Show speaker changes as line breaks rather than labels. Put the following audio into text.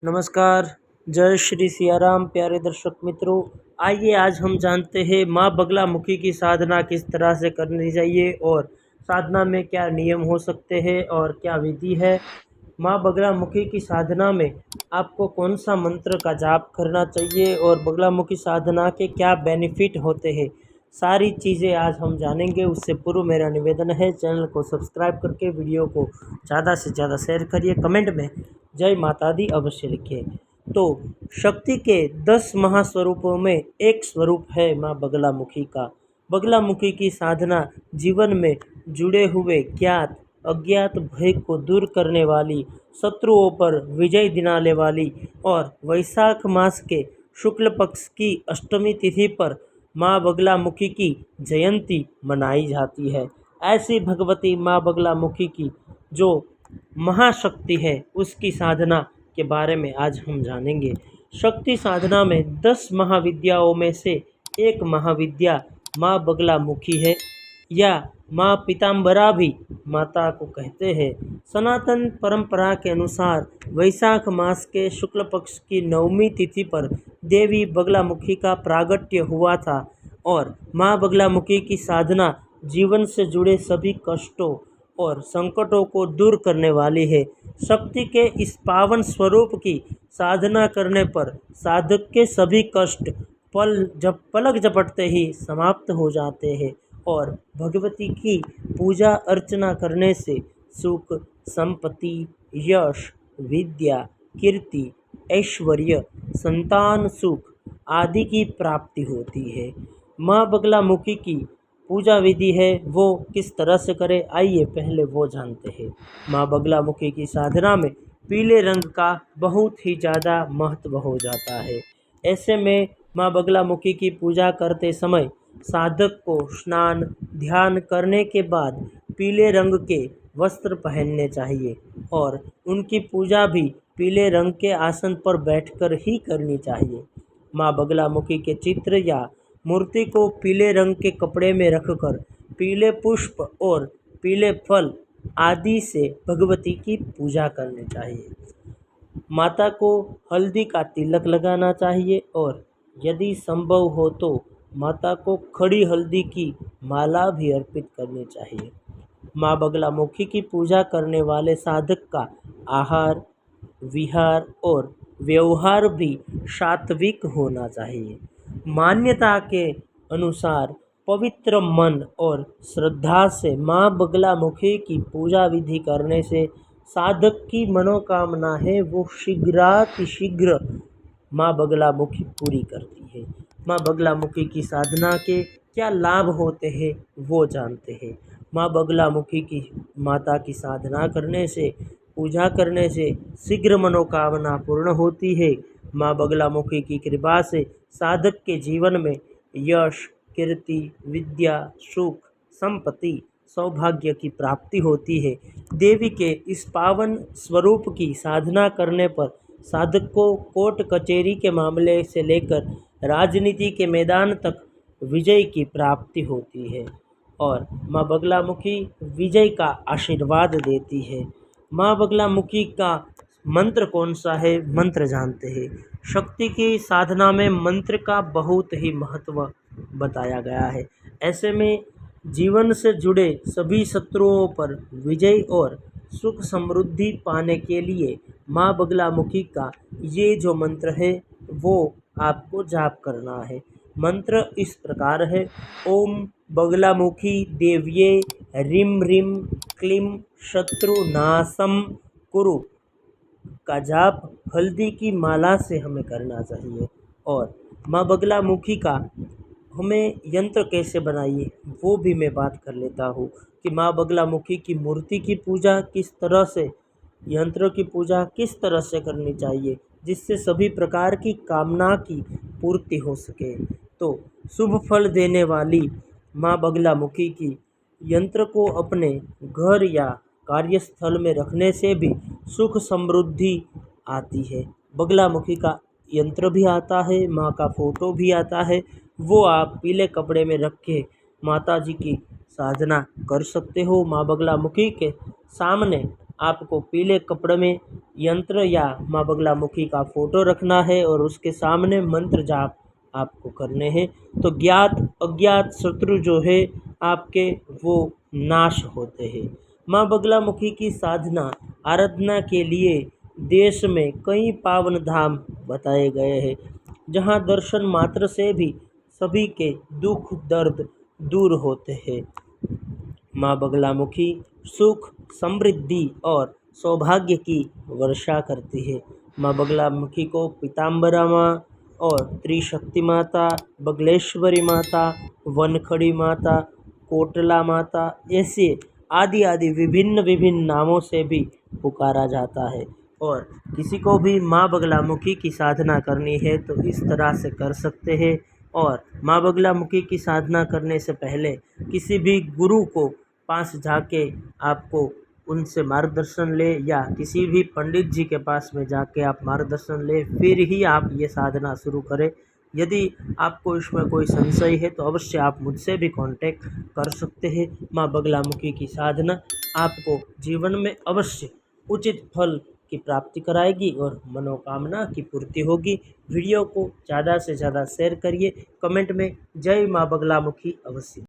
नमस्कार, जय श्री सियाराम प्यारे दर्शक मित्रों। आइए आज हम जानते हैं माँ बगलामुखी की साधना किस तरह से करनी चाहिए और साधना में क्या नियम हो सकते हैं और क्या विधि है। माँ बगलामुखी की साधना में आपको कौन सा मंत्र का जाप करना चाहिए और बगलामुखी साधना के क्या बेनिफिट होते हैं, सारी चीज़ें आज हम जानेंगे। उससे पूर्व मेरा निवेदन है, चैनल को सब्सक्राइब करके वीडियो को ज़्यादा से ज़्यादा शेयर करिए, कमेंट में जय माता दी अवश्य लिखिए। तो शक्ति के 10 महास्वरूपों में एक स्वरूप है माँ बगलामुखी का। बगलामुखी की साधना जीवन में जुड़े हुए ज्ञात अज्ञात भय को दूर करने वाली, शत्रुओं पर विजय दिलाने वाली और वैशाख मास के शुक्ल पक्ष की अष्टमी तिथि पर माँ बगलामुखी की जयंती मनाई जाती है। ऐसी भगवती माँ बगलामुखी की जो महाशक्ति है उसकी साधना के बारे में आज हम जानेंगे। शक्ति साधना में 10 महाविद्याओं में से एक महाविद्या माँ बगलामुखी है या माँ पीताम्बरा भी माता को कहते हैं। सनातन परंपरा के अनुसार वैशाख मास के शुक्ल पक्ष की 9वीं तिथि पर देवी बगलामुखी का प्रागट्य हुआ था और माँ बगलामुखी की साधना जीवन से जुड़े सभी कष्टों और संकटों को दूर करने वाली है। शक्ति के इस पावन स्वरूप की साधना करने पर साधक के सभी कष्ट पलक झपटते ही समाप्त हो जाते हैं और भगवती की पूजा अर्चना करने से सुख, संपत्ति, यश, विद्या, कीर्ति, ऐश्वर्य, संतान सुख आदि की प्राप्ति होती है। माँ बगलामुखी की पूजा विधि है वो किस तरह से करें, आइए पहले वो जानते हैं। माँ बगलामुखी की साधना में पीले रंग का बहुत ही ज़्यादा महत्व हो जाता है। ऐसे में माँ बगलामुखी की पूजा करते समय साधक को स्नान ध्यान करने के बाद पीले रंग के वस्त्र पहनने चाहिए और उनकी पूजा भी पीले रंग के आसन पर बैठकर ही करनी चाहिए। माँ बगलामुखी के चित्र या मूर्ति को पीले रंग के कपड़े में रखकर पीले पुष्प और पीले फल आदि से भगवती की पूजा करनी चाहिए। माता को हल्दी का तिलक लगाना चाहिए और यदि संभव हो तो माता को खड़ी हल्दी की माला भी अर्पित करनी चाहिए। माँ बगलामुखी की पूजा करने वाले साधक का आहार, विहार और व्यवहार भी सात्विक होना चाहिए। मान्यता के अनुसार पवित्र मन और श्रद्धा से माँ बगलामुखी की पूजा विधि करने से साधक की मनोकामना है वो शीघ्रातिशीघ्र माँ बगलामुखी पूरी करती है। माँ बगलामुखी की साधना के क्या लाभ होते हैं वो जानते हैं। माँ बगलामुखी की माता की साधना करने से, पूजा करने से शीघ्र मनोकामना पूर्ण होती है। माँ बगलामुखी की कृपा से साधक के जीवन में यश, कीर्ति, विद्या, सुख, संपत्ति, सौभाग्य की प्राप्ति होती है। देवी के इस पावन स्वरूप की साधना करने पर साधक को कोर्ट कचहरी के मामले से लेकर राजनीति के मैदान तक विजय की प्राप्ति होती है और माँ बगलामुखी विजय का आशीर्वाद देती है। माँ बगलामुखी का मंत्र कौन सा है, मंत्र जानते हैं। शक्ति की साधना में मंत्र का बहुत ही महत्व बताया गया है। ऐसे में जीवन से जुड़े सभी शत्रुओं पर विजय और सुख समृद्धि पाने के लिए माँ बगलामुखी का ये जो मंत्र है वो आपको जाप करना है। मंत्र इस प्रकार है, ओम बगलामुखी देव्ये ह्रीं ह्रीं क्लीं शत्रुनाशम कुरु का जाप हल्दी की माला से हमें करना चाहिए। और माँ बगलामुखी का हमें यंत्र कैसे बनाइए वो भी मैं बात कर लेता हूँ कि माँ बगलामुखी की मूर्ति की पूजा किस तरह से, यंत्र की पूजा किस तरह से करनी चाहिए जिससे सभी प्रकार की कामना की पूर्ति हो सके। तो शुभ फल देने वाली माँ बगलामुखी की यंत्र को अपने घर या कार्यस्थल में रखने से भी सुख समृद्धि आती है। बगलामुखी का यंत्र भी आता है, माँ का फोटो भी आता है, वो आप पीले कपड़े में रख के माता जी की साधना कर सकते हो। माँ बगलामुखी के सामने आपको पीले कपड़े में यंत्र या माँ बगलामुखी का फोटो रखना है और उसके सामने मंत्र जाप आपको करने हैं। तो ज्ञात अज्ञात शत्रु जो है आपके वो नाश होते हैं। माँ बगलामुखी की साधना आराधना के लिए देश में कई पावन धाम बताए गए हैं, जहाँ दर्शन मात्र से भी सभी के दुख दर्द दूर होते हैं। माँ बगलामुखी सुख समृद्धि और सौभाग्य की वर्षा करती है। माँ बगलामुखी को पीताम्बरा माँ और त्रिशक्ति माता, बगलेश्वरी माता, वनखड़ी माता, कोटला माता ऐसे आदि आदि विभिन्न विभिन्न नामों से भी पुकारा जाता है। और किसी को भी माँ बगलामुखी की साधना करनी है तो इस तरह से कर सकते हैं। और माँ बगलामुखी की साधना करने से पहले किसी भी गुरु को पास जाके आपको उनसे मार्गदर्शन ले या किसी भी पंडित जी के पास में जाके आप मार्गदर्शन ले, फिर ही आप ये साधना शुरू करें। यदि आपको इसमें कोई संशय है तो अवश्य आप मुझसे भी कांटेक्ट कर सकते हैं। माँ बगलामुखी की साधना आपको जीवन में अवश्य उचित फल की प्राप्ति कराएगी और मनोकामना की पूर्ति होगी। वीडियो को ज़्यादा से ज़्यादा शेयर करिए, कमेंट में जय माँ बगलामुखी अवश्य।